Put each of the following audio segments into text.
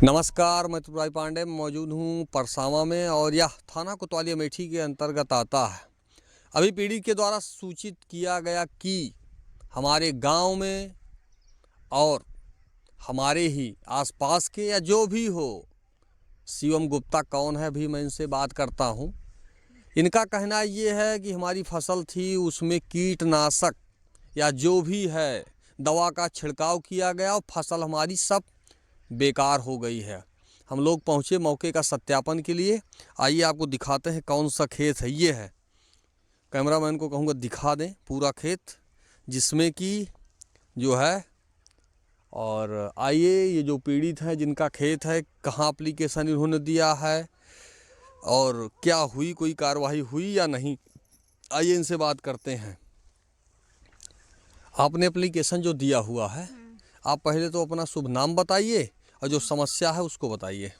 नमस्कार, मैं त्रिपुरारी पांडे मौजूद हूँ परसावा में और यह थाना कोतवाली अमेठी के अंतर्गत आता है। अभी पीड़ित के द्वारा सूचित किया गया कि हमारे गांव में और हमारे ही आसपास के या जो भी हो, शिवम गुप्ता कौन है भी मैं इनसे बात करता हूँ। इनका कहना ये है कि हमारी फसल थी उसमें कीटनाशक या जो भी है दवा का छिड़काव किया गया और फसल हमारी सब बेकार हो गई है। हम लोग पहुँचे मौके का सत्यापन के लिए। आइए आपको दिखाते हैं कौन सा खेत है। ये है, कैमरामैन को कहूँगा दिखा दें पूरा खेत जिसमें कि जो है। और आइए, ये जो पीड़ित है जिनका खेत है, कहाँ एप्लीकेशन इन्होंने दिया है और क्या हुई, कोई कार्रवाई हुई या नहीं, आइए इनसे बात करते हैं। आपने एप्लीकेशन जो दिया हुआ है, आप पहले तो अपना शुभ नाम बताइए और जो समस्या है उसको बताइए।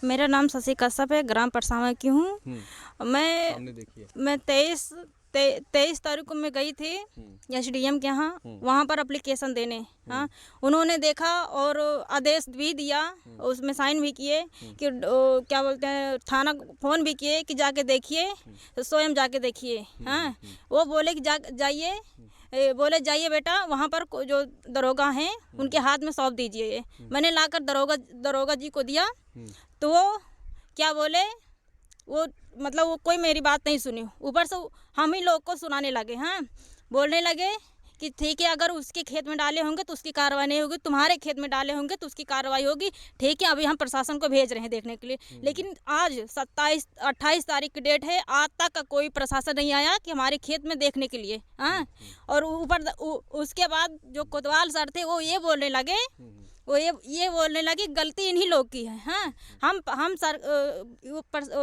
मेरा नाम शशि कश्यप है, ग्राम परसावा की हूँ। मैं 23 तारीख को मैं गई थी SDM के यहाँ, वहाँ पर एप्लीकेशन देने। हाँ, उन्होंने देखा और आदेश भी दिया, उसमें साइन भी किए कि क्या बोलते हैं, थाना फ़ोन भी किए कि जाके देखिए, स्वयं जाके देखिए। हाँ, वो बोले कि जाइए, बोले जाइए बेटा, वहाँ पर जो दरोगा हैं उनके हाथ में सौंप दीजिए। मैंने लाकर दरोगा जी को दिया तो वो क्या बोले, वो मतलब वो कोई मेरी बात नहीं सुनी, ऊपर से हम ही लोग को सुनाने लगे। हाँ, बोलने लगे कि ठीक है, अगर उसके खेत में डाले होंगे तो उसकी कार्रवाई नहीं होगी, तुम्हारे खेत में डाले होंगे तो उसकी कार्रवाई होगी। ठीक है, अभी हम प्रशासन को भेज रहे हैं देखने के लिए। लेकिन आज 28 तारीख की डेट है, आज तक का कोई प्रशासन नहीं आया कि हमारे खेत में देखने के लिए। हाँ, और ऊपर उसके बाद जो कोतवाल सर थे वो ये बोलने लगे, गलती इन्हीं लोग की है। हाँ, हम सर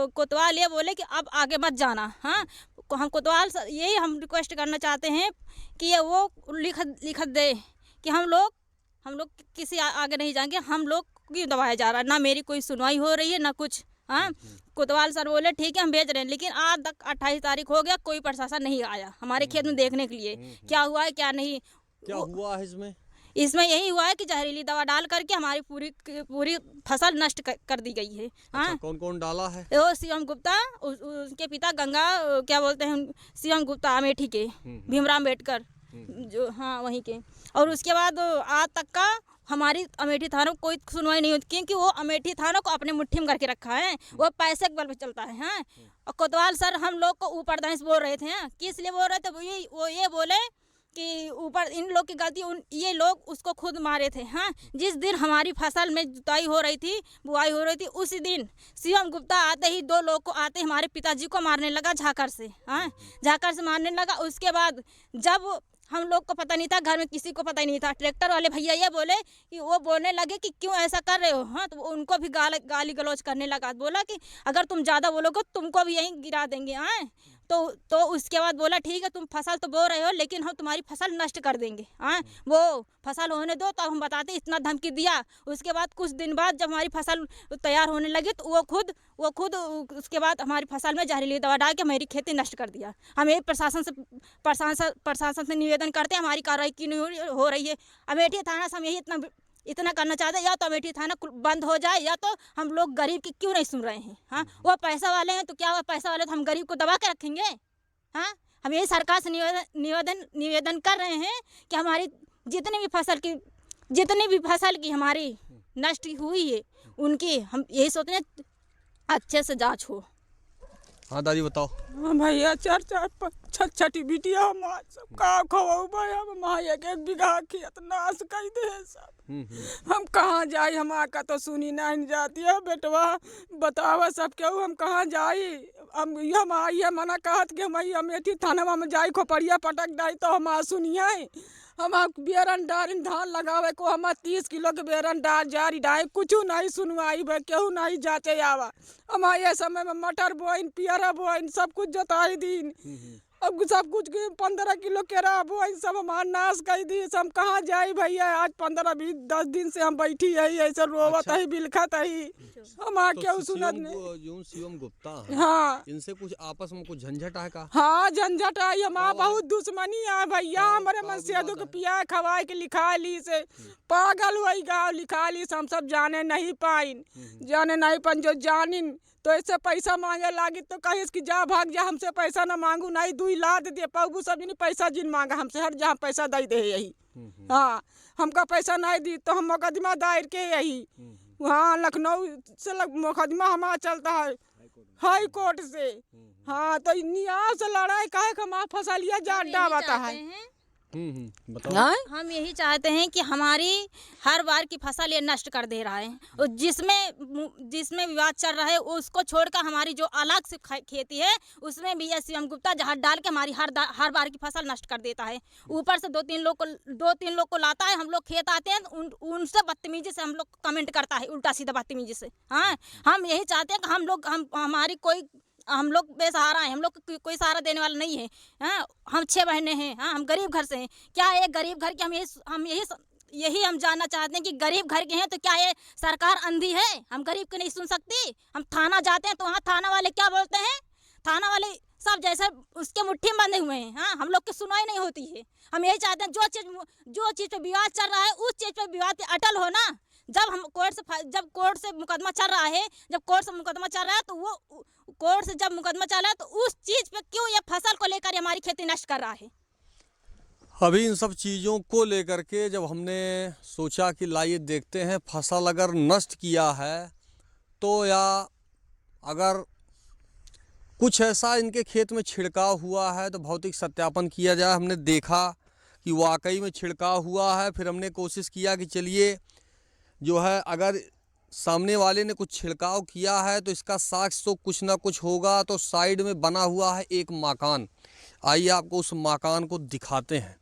कोतवाल ये बोले कि अब आगे मत जाना। हाँ, हम कोतवाल यही हम रिक्वेस्ट करना चाहते हैं कि ये वो लिख दे कि हम लोग किसी आगे नहीं जाएंगे, हम लोग क्यों दबाया जा रहा है, ना मेरी कोई सुनवाई हो रही है ना कुछ। हाँ, कोतवाल सर बोले ठीक है हम भेज रहे हैं, लेकिन आज तक 28 तारीख हो गया, कोई प्रशासन नहीं आया हमारे खेत में देखने के लिए क्या हुआ है क्या नहीं। क्या हुआ है इसमें यही हुआ है कि जहरीली दवा डाल करके हमारी पूरी फसल नष्ट कर दी गई है। हाँ, अच्छा, कौन कौन डाला है? वो शिवम गुप्ता, उसके पिता गंगा क्या बोलते हैं, शिवम गुप्ता अमेठी के, भीमराव अम्बेडकर जो, हाँ वहीं के। और उसके बाद आज तक का हमारी अमेठी थाना को कोई सुनवाई नहीं होती, क्योंकि वो अमेठी थाना को अपने मुट्ठी में करके रखा है, वो पैसे के बल पे चलता है। हाँ, और कोतवाल सर हम लोग को ऊपर दांस बोल रहे थे। हाँ, किस लिए बोल रहे थे, वो ये बोले कि ऊपर इन लोग की गलती, ये लोग उसको खुद मारे थे। हाँ, जिस दिन हमारी फसल में जुताई हो रही थी, बुआई हो रही थी, उसी दिन शिवम गुप्ता आते ही 2 लोग को आते हमारे पिताजी को मारने लगा झाकर से। हाँ, झाकर से मारने लगा। उसके बाद जब हम लोग को पता नहीं था, घर में किसी को पता ही नहीं था, ट्रैक्टर वाले भैया ये बोले कि वो बोलने लगे कि क्यों ऐसा कर रहे हो। हाँ, तो उनको भी गाली गलौज करने लगा, बोला कि अगर तुम ज़्यादा बोलोगे तुमको भी यहीं गिरा देंगे। हाँ, तो उसके बाद बोला ठीक है, तुम फसल तो बो रहे हो लेकिन हम तुम्हारी फसल नष्ट कर देंगे। हाँ, वो फसल होने दो तब हम बताते, इतना धमकी दिया। उसके बाद कुछ दिन बाद जब हमारी फसल तैयार होने लगी तो वो खुद उसके बाद हमारी फसल में जहरीली दवा डाल के मेरी खेती नष्ट कर दिया। हम यही प्रशासन से निवेदन करते हैं, हमारी कार्रवाई क्यों नहीं हो रही है। अमेठी थाना से हम यही इतना करना चाहते हैं, या तो अमेठी थाना बंद हो जाए, या तो हम लोग गरीब की क्यों नहीं सुन रहे हैं। हाँ, वो पैसा वाले हैं तो क्या हुआ, पैसा वाले तो हम गरीब को दबा के रखेंगे। हाँ, हम यही सरकार से निवेदन कर रहे हैं कि हमारी जितनी भी फसल की हमारी नष्ट हुई है, उनकी हम यही सोचते हैं अच्छे से जांच हो। हाँ दादी बताओ। हाँ भैया, 4 छठी बिटिया हमार सब का खवाऊ भैया, हमार 1 बीघा खेत नाश कर दे सब। हम कहाँ जाई, हमार का तो सुनी नहीं जाती है बेटवा, बतावा सब क्यों हम कहाँ जाई। हम आई मना कहत कि हम अमेठी थाना में जाई, खोपड़िया पटक डाई तो हमार सुनिए। हम बेरन डारी धान लगावे को, हम 30 किलो के बेरन डार जारी डाई, कुछ नहीं सुनवाई भाई, केहू नहीं जाचे आवा। हम ये समय में मटर बोइन, पियरा बोइन, सब कुछ जोताई दिन। अब सब कुछ 15 किलो केरा बोई सब हमार नाश कर दी। हम कहाँ जाई भैया, आज 15-20-10 दिन से हम बैठी है ऐसे रोवत अच्छा। है बिलखत है। हम क्यों सुनत नहीं। शिवम गुप्ता हैं, हाँ इनसे कुछ आपस में कुछ झंझट है का? हाँ झंझट आई, हमारा क्या बहुत दुश्मनी है भैया। हमारे मन से विवाद दुख है? पिया खवाए के लिखा ली से पागल हुई गाँव लिखा ली से हम सब जाने नहीं पाइन, जाने नहीं पाइन। जो जानिन तो ऐसे पैसा मांगे लागी तो कहीं कि जा भाग जा, हमसे पैसा ना मांगू नहीं, 2 लाद दे पाबू सब नहीं पैसा जिन मांगा हमसे, हर जहाँ पैसा दे दे यही। हाँ हमका पैसा नहीं दी तो हम मुकदमा दायर के यही। हाँ लखनऊ से मुकदमा हमारा चलता है हाई कोर्ट से। हाँ तो न्याय से लड़ाई काहे हमारा फसलिया जाट डाबता है। बताओ। हम यही चाहते हैं कि हमारी हर बार की फसल ये नष्ट कर दे रहा है, और जिसमें विवाद चल रहा है उसको छोड़कर हमारी जो अलग से खेती है उसमें भी ये शिवम गुप्ता जहाज डाल के हमारी हर बार की फसल नष्ट कर देता है। ऊपर से 2-3 लोग को लाता है, हम लोग खेत आते हैं उनसे बदतमीजी से हम लोग कमेंट करता है, उल्टा सीधा बदतमीजी से। हाँ हम यही चाहते हैं कि हम लोग बेसहारा हैं, हम लोग कोई सहारा देने वाला नहीं है। हाँ हम 6 बहनें हैं। हाँ हम गरीब घर से हैं। क्या एक गरीब घर के यही हम जानना चाहते हैं कि गरीब घर के हैं तो क्या ये सरकार अंधी है? हम गरीब को नहीं सुन सकती? हम थाना जाते हैं तो वहाँ थाना वाले क्या बोलते हैं? थाना वाले सब जैसे उसके मुट्ठी में बंधे हुए हैं। हाँ हम लोग की सुनवाई नहीं होती है। हम यही चाहते हैं जो चीज़ पे विवाद चल रहा है उस चीज़ पे विवाद पे अटल हो ना। जब कोर्ट से मुकदमा चल रहा है, तो वो कोर्ट से जब मुकदमा चल रहा है तो उस चीज़ पे क्यों ये फसल को लेकर हमारी खेती नष्ट कर रहा है? अभी इन सब चीज़ों को लेकर के जब हमने सोचा कि लाइए देखते हैं फसल अगर नष्ट किया है तो, या अगर कुछ ऐसा इनके खेत में छिड़काव हुआ है तो भौतिक सत्यापन किया जाए। हमने देखा कि वाकई में छिड़काव हुआ है। फिर हमने कोशिश किया कि चलिए जो है अगर सामने वाले ने कुछ छिड़काव किया है तो इसका साक्ष्य तो कुछ ना कुछ होगा। तो साइड में बना हुआ है एक मकान, आइए आपको उस मकान को दिखाते हैं।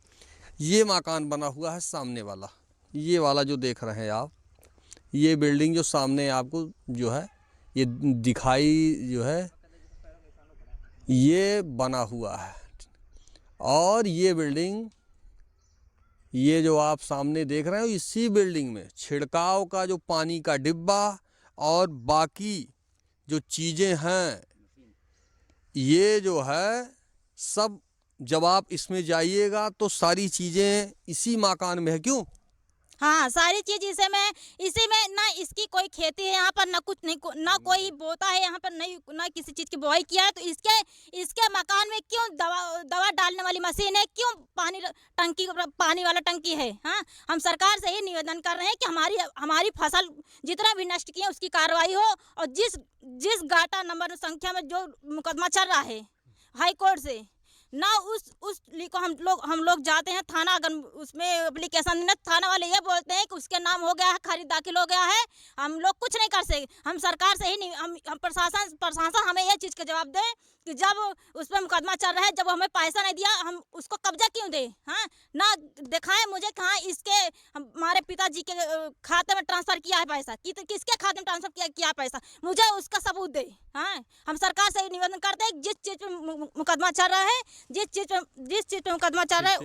ये मकान बना हुआ है सामने वाला, ये वाला जो देख रहे हैं आप, ये बिल्डिंग जो सामने आपको जो है ये दिखाई जो है ये बना हुआ है। और ये बिल्डिंग, ये जो आप सामने देख रहे हो, इसी बिल्डिंग में छिड़काव का जो पानी का डिब्बा और बाकी जो चीज़ें हैं ये जो है सब, जब आप इसमें जाइएगा तो सारी चीज़ें इसी मकान में है। क्यों? हाँ सारी चीज़ इसी में ना इसकी कोई खेती है यहाँ पर, ना कुछ नहीं, ना कोई बोता है यहाँ पर, नहीं ना किसी चीज़ की बुआई किया है। तो इसके मकान में क्यों दवा डालने वाली मशीन है? क्यों पानी वाला टंकी है? हाँ हम सरकार से ही निवेदन कर रहे हैं कि हमारी फसल जितना भी नष्ट किए उसकी कार्रवाई हो। और जिस गाटा नंबर संख्या में जो मुकदमा चल रहा है हाई कोर्ट से ना उस को हम लोग जाते हैं थाना, अगर उसमें एप्लीकेशन देना, थाना वाले ये बोलते हैं कि उसके नाम हो गया है, खारिज दाखिल हो गया है, हम लोग कुछ नहीं कर सकते। हम सरकार से ही नहीं, हम प्रशासन हमें ये चीज़ का जवाब दे कि जब उस पर मुकदमा चल रहा है, जब हमें पैसा नहीं दिया हम उसको कब्जा क्यों दे? हाँ ना दिखाएं मुझे कहाँ इसके हमारे पिताजी के खाते में ट्रांसफ़र किया है पैसा, किसके खाते में ट्रांसफ़र किया है पैसा, मुझे उसका सबूत दे। हाँ हम सरकार से निवेदन करते हैं जिस चीज़ पर मुकदमा चल रहा है, जिस चीज़ पे मुकदमा चल रहा है,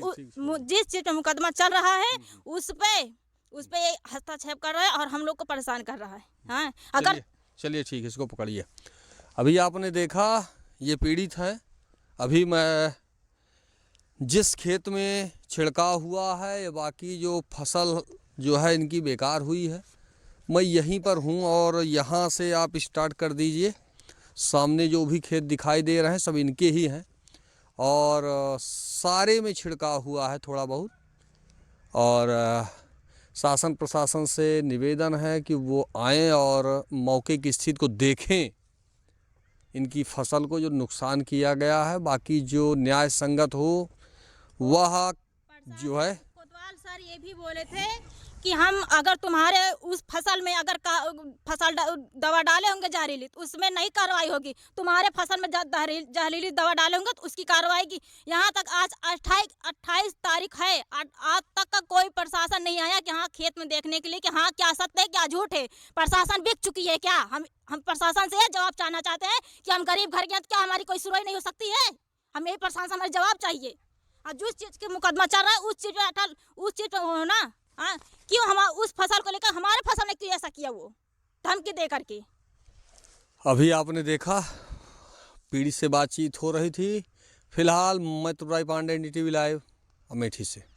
जिस चीज़ पे मुकदमा चल रहा है उस पे हस्तक्षेप कर रहा है और हम लोग को परेशान कर रहा है। हाँ अगर चलिए ठीक है, इसको पकड़िए। अभी आपने देखा ये पीड़ित है। अभी मैं जिस खेत में छिड़काव हुआ है या बाकी जो फसल जो है इनकी बेकार हुई है, मैं यहीं पर हूँ और यहाँ से आप स्टार्ट कर दीजिए। सामने जो भी खेत दिखाई दे रहे हैं सब इनके ही हैं और सारे में छिड़काव हुआ है थोड़ा बहुत। और शासन प्रशासन से निवेदन है कि वो आएँ और मौके की स्थिति को देखें, इनकी फसल को जो नुकसान किया गया है, बाकी जो न्याय संगत हो वह जो है। कोतवाल सर ये भी बोले थे कि हम अगर तुम्हारे उस फसल में अगर फसल दवा डाले होंगे जहरीली तो उसमें नहीं कार्रवाई होगी, तुम्हारे फसल में जहरीली दवा डाले होंगे तो उसकी कार्रवाई की। यहाँ तक आज 28 तारीख है, आज तक का कोई प्रशासन नहीं आया कि हाँ खेत में देखने के लिए कि हाँ क्या सत्य है क्या झूठ है। प्रशासन बिक चुकी है क्या? हम प्रशासन से जवाब चाहना चाहते हैं कि हम गरीब घर के हैं, क्या हमारी कोई सुनवाई नहीं हो सकती है? हम यही परेशान से, हमें जवाब चाहिए। और जिस चीज़ के मुकदमा चल रहा है उस चीज़ पे अटल, उस चीज़ पे हो ना। हाँ, क्यों हम उस फसल को लेकर, हमारे फसल ने क्यों ऐसा किया, वो धमकी दे करके। अभी आपने देखा पीड़ित से बातचीत हो रही थी। फिलहाल मैं तुराई पांडे, NDTV लाइव, अमेठी से।